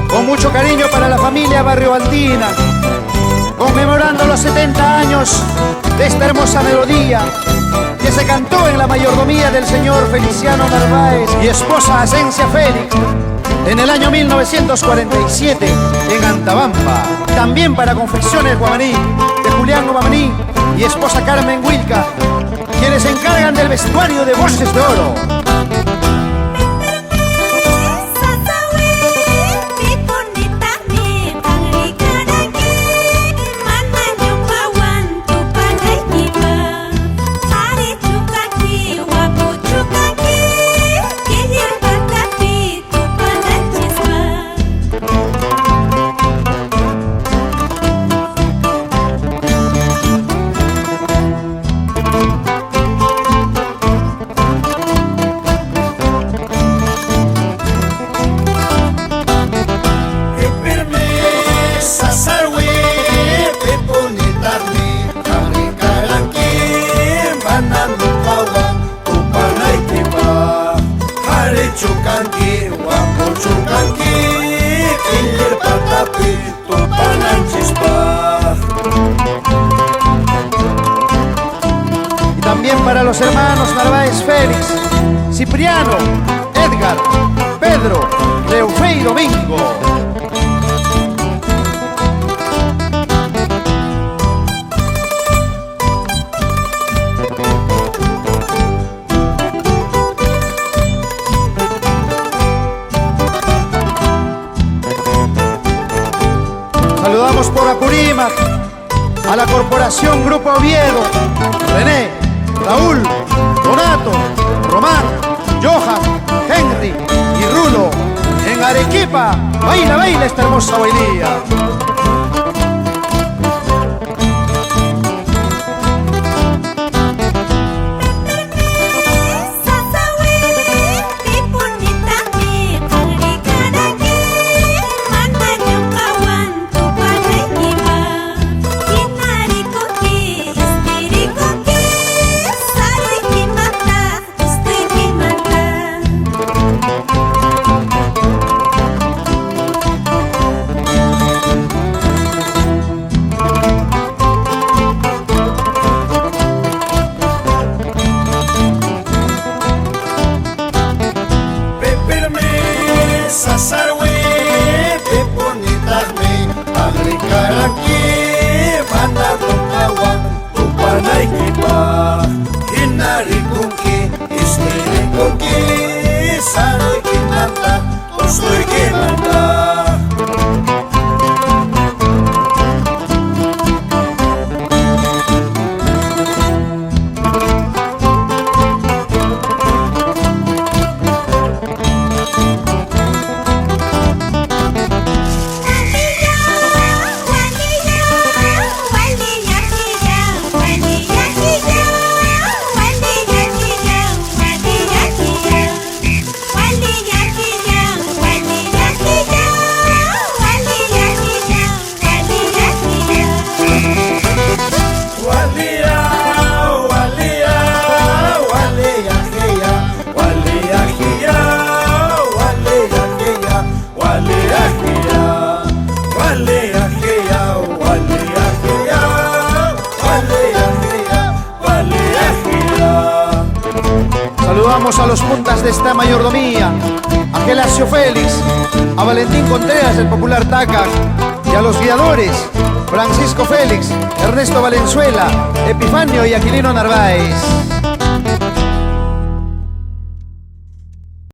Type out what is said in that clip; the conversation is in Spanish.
Con mucho cariño para la familia Barriobaldina, conmemorando los 70 años de esta hermosa melodía que se cantó en la mayordomía del señor Feliciano Narváez y esposa Asencia Félix en el año 1947 en Antabamba. También para Confecciones Guamaní de Julián Guamaní y esposa Carmen Wilca, quienes se encargan del vestuario de Voces de Oro. Chukanki, wapo chukanki, kilir patapi, tupanan chispa. Y también para los hermanos Narváez Félix, Cipriano, Edgar, Pedro, Reufe y Domingo. Saludamos por Apurímac a la Corporación Grupo Oviedo, René, Raúl, Donato, Román, Johan, Henry y Rulo. En Arequipa, baila, baila esta hermosa bailía. Sasarwe, peponitahme, agrikaraki, manatokawan, tupanaykipa, hinarikunki, isnirikunki, saroykimanta, tostoykimanta. Saludamos a los puntas de esta mayordomía, a Gelacio Félix, a Valentín Contreras, el popular Taca, y a los guiadores, Francisco Félix, Ernesto Valenzuela, Epifanio y Aquilino Narváez.